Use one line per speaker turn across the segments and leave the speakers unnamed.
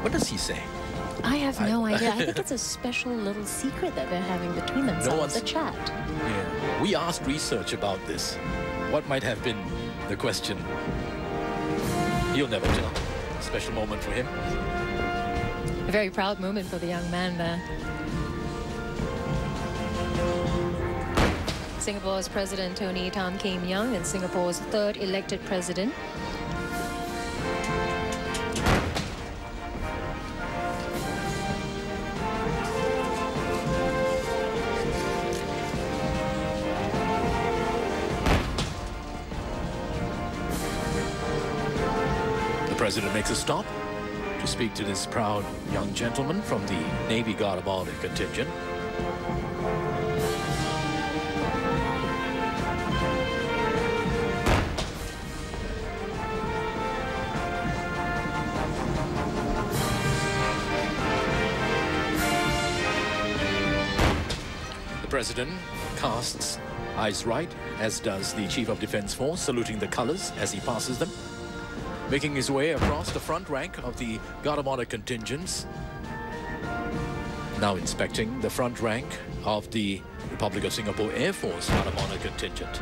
What does he say?
I have no idea. I think it's a special little secret that they're having between themselves, a chat.
Yeah. We asked research about this. What might have been the question? He'll never tell. Special moment for him.
A very proud moment for the young man there. Singapore's President Tony Tan came young and Singapore's third elected president.
The president makes a stop to speak to this proud young gentleman from the Navy Guard of Honor contingent. The president casts eyes right, as does the Chief of Defence Force, saluting the colours as he passes them. Making his way across the front rank of the Guard of Honor contingents. Now inspecting the front rank of the Republic of Singapore Air Force Guard of Honor contingent.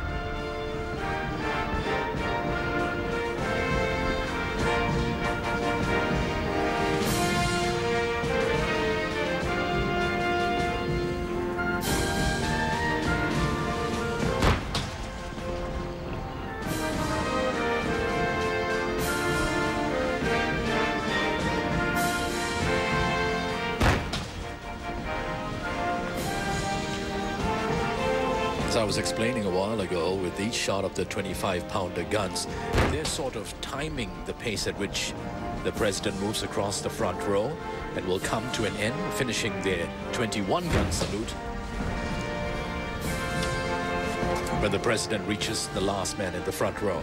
As I was explaining a while ago, with each shot of the 25-pounder guns, they're sort of timing the pace at which the president moves across the front row and will come to an end, finishing their 21-gun salute when the president reaches the last man in the front row.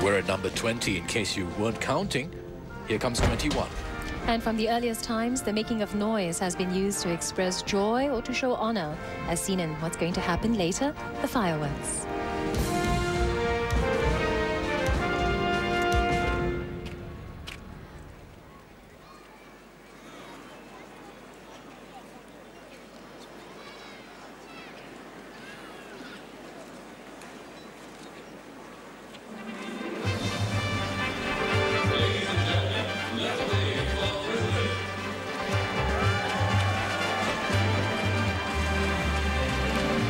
We're at number 20, in case you weren't counting. Here comes 21.
And from the earliest times, the making of noise has been used to express joy or to show honor, as seen in what's going to happen later, the fireworks.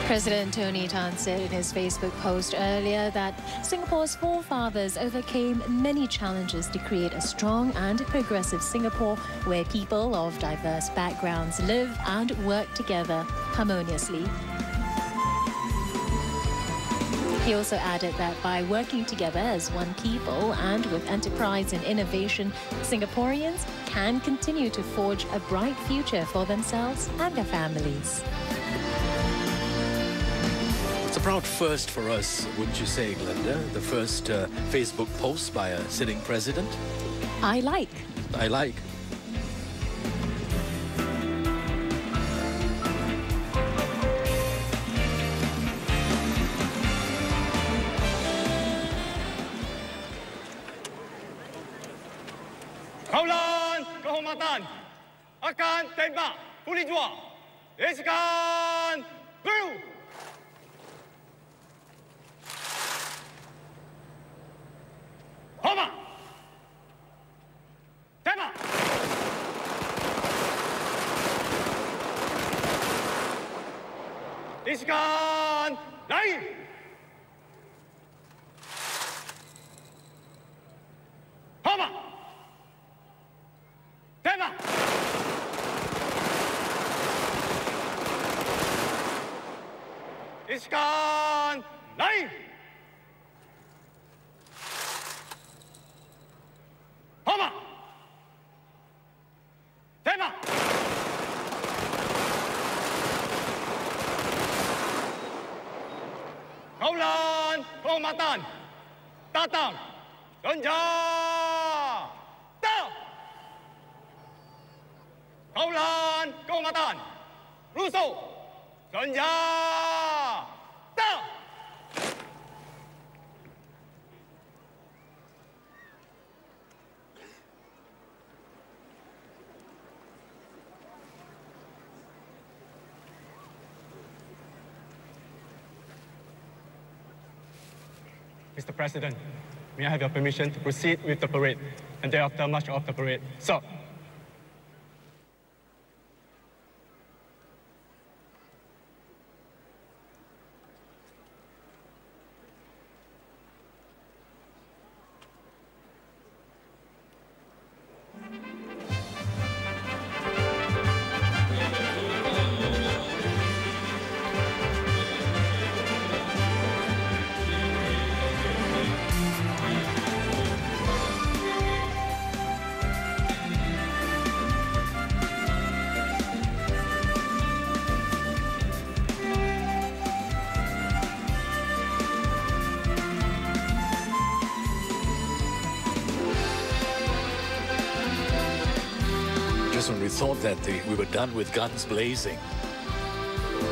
President Tony Tan said in his Facebook post earlier that Singapore's forefathers overcame many challenges to create a strong and progressive Singapore where people of diverse backgrounds live and work together harmoniously. He also added that by working together as one people and with enterprise and innovation, Singaporeans can continue to forge a bright future for themselves and their families.
It's a proud first for us, wouldn't you say, Glenda? The first Facebook post by a sitting president.
I like.
I like.
Kaulan kehormatan akan tembak pulih jua. Eskan guru. Hormat. Tembak. Eskan lari. Hormat. Tembak. Eskan lari. Hormat. Tembak. Kehormatan datang senjata. Kaulan Kehormatan rusuk senjata.
Mr. President, may I have your permission to proceed with the parade and thereafter march off the parade? Sir.
Just when we thought that we were done with guns blazing,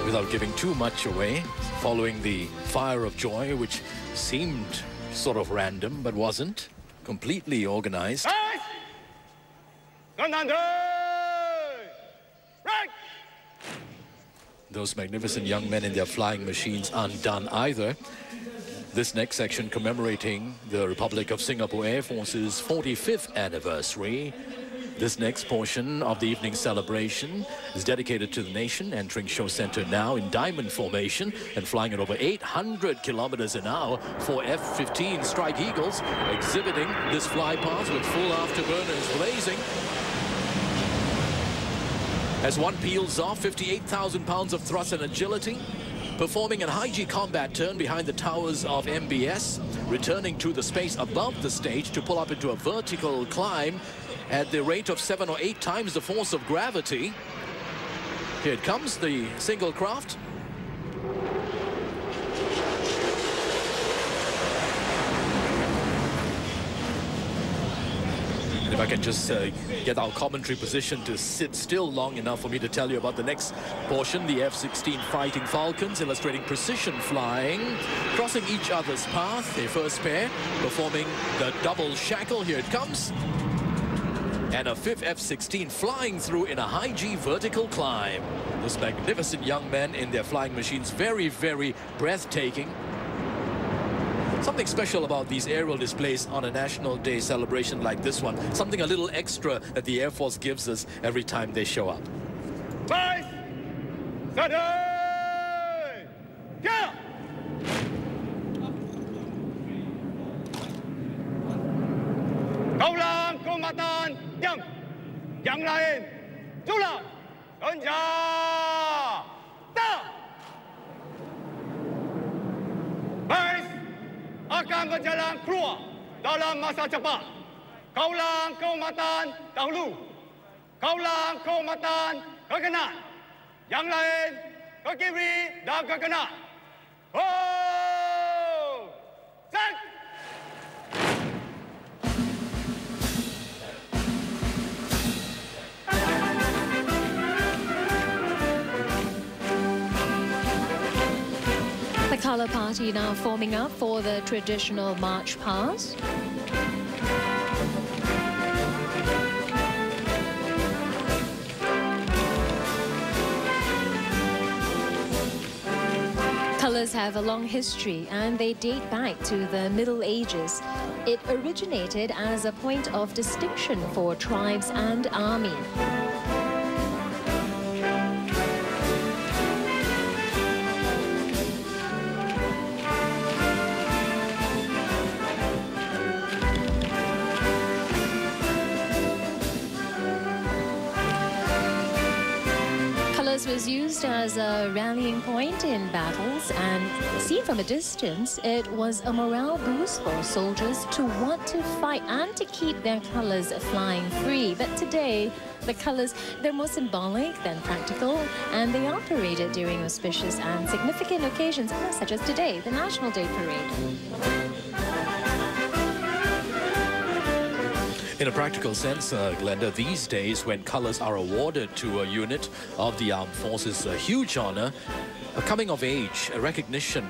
without giving too much away, following the fire of joy, which seemed sort of random, but wasn't, completely organized.
Right. Right.
Those magnificent young men in their flying machines aren't done either. This next section commemorating the Republic of Singapore Air Force's 45th anniversary. This next portion of the evening celebration is dedicated to the nation, entering show center now in diamond formation and flying at over 800 kilometers an hour for F-15 Strike Eagles, exhibiting this fly path with full afterburners blazing. As one peels off 58,000 pounds of thrust and agility, performing a high-G combat turn behind the towers of MBS, returning to the space above the stage to pull up into a vertical climb at the rate of 7 or 8 times the force of gravity. Here it comes, the single craft. And if I can just get our commentary position to sit still long enough for me to tell you about the next portion, the F-16 Fighting Falcons, illustrating precision flying, crossing each other's path, their first pair, performing the double shackle. Here it comes. And a 5th F-16 flying through in a high-G vertical climb. Those magnificent young men in their flying machines, very, very breathtaking. Something special about these aerial displays on a National Day celebration like this one. Something a little extra that the Air Force gives us every time they show up.
Vice! Steady! Yeah! Kaulang Kehormatan yang lain juga senjata. Vice akan berjalan keluar dalam masa cepat. Kaulang Kehormatan dahulu. Kaulang Kehormatan ke kanan. Yang lain ke kiri dan ke kanan. Oh! Set!
The colour party now forming up for the traditional march past. Colours have a long history and they date back to the Middle Ages. It originated as a point of distinction for tribes and army. Was was used as a rallying point in battles, and seen from a distance, it was a morale boost for soldiers to want to fight and to keep their colors flying free. But today, the colors, they're more symbolic than practical, and they are paraded during auspicious and significant occasions, such as today, the National Day Parade.
In a practical sense, Glenda, these days when colors are awarded to a unit of the armed forces, a huge honor, a coming of age, a recognition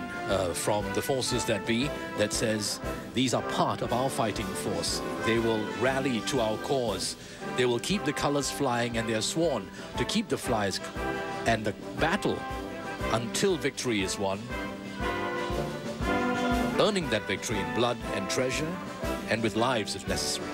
from the forces that be that says these are part of our fighting force. They will rally to our cause. They will keep the colors flying, and they are sworn to keep the flags and the battle until victory is won, earning that victory in blood and treasure and with lives if necessary.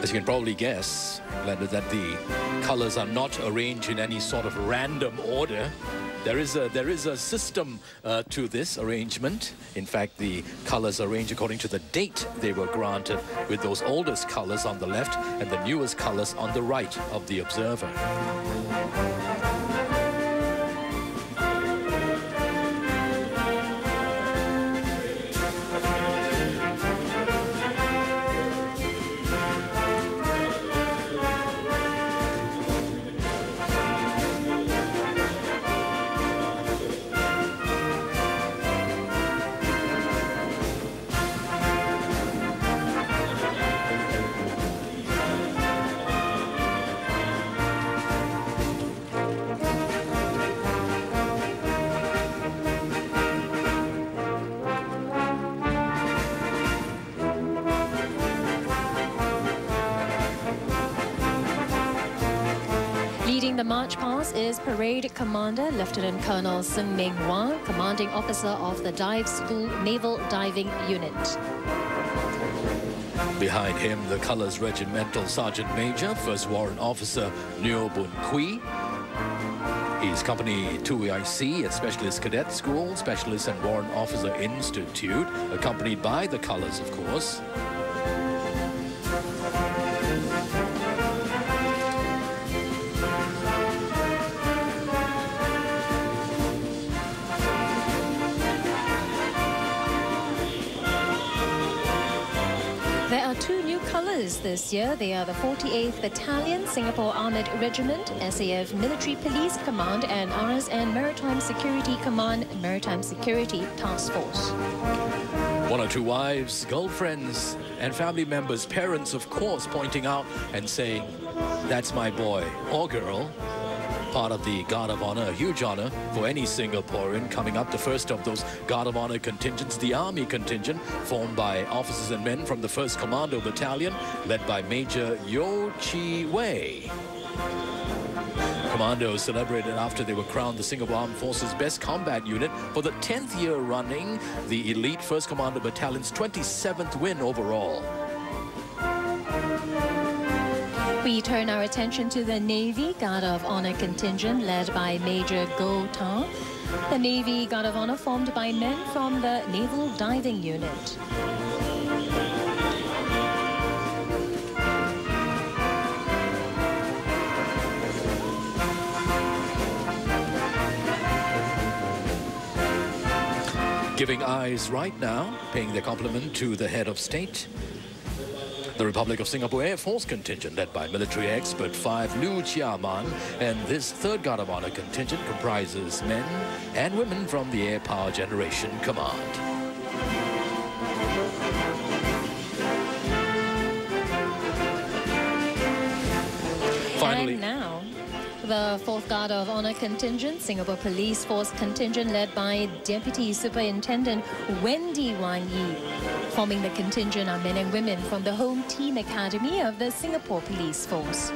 As you can probably guess, Glenda, that the colors are not arranged in any sort of random order. There is a system to this arrangement. In fact, the colors are arranged according to the date they were granted, with those oldest colors on the left and the newest colors on the right of the observer.
Leading the march past is Parade Commander Lieutenant Colonel Sung Ming Wah, Commanding Officer of the Dive School Naval Diving Unit.
Behind him, the Colors Regimental Sergeant Major, First Warrant Officer Neo Bun Kui. He's Company 2IC at Specialist Cadet School, Specialist and Warrant Officer Institute, accompanied by the Colors, of course.
There are two new colours this year. They are the 48th Battalion, Singapore Armoured Regiment, SAF Military Police Command, and RSN Maritime Security Command, Maritime Security Task Force.
One or two wives, girlfriends, and family members, parents, of course, pointing out and saying, that's my boy or girl. Part of the Guard of Honor, a huge honor for any Singaporean. Coming up, the first of those Guard of Honor contingents, the Army contingent, formed by officers and men from the 1st Commando Battalion, led by Major Yo Chi Wei. Commandos celebrated after they were crowned the Singapore Armed Forces Best Combat Unit for the 10th year running, the elite 1st Commando Battalion's 27th win overall.
We turn our attention to the Navy Guard of Honor contingent led by Major Go Ta. The Navy Guard of Honor formed by men from the Naval Diving Unit.
Giving eyes right now, paying their compliment to the head of state. The Republic of Singapore Air Force contingent led by military expert 5 Liu Chia-man, and this 3rd Guard of Honor contingent comprises men and women from the Air Power Generation Command. Finally,
and now, the 4th Guard of Honor contingent, Singapore Police Force contingent led by Deputy Superintendent Wendy Wan Yi. Forming the contingent are men and women from the Home Team Academy of the Singapore Police Force.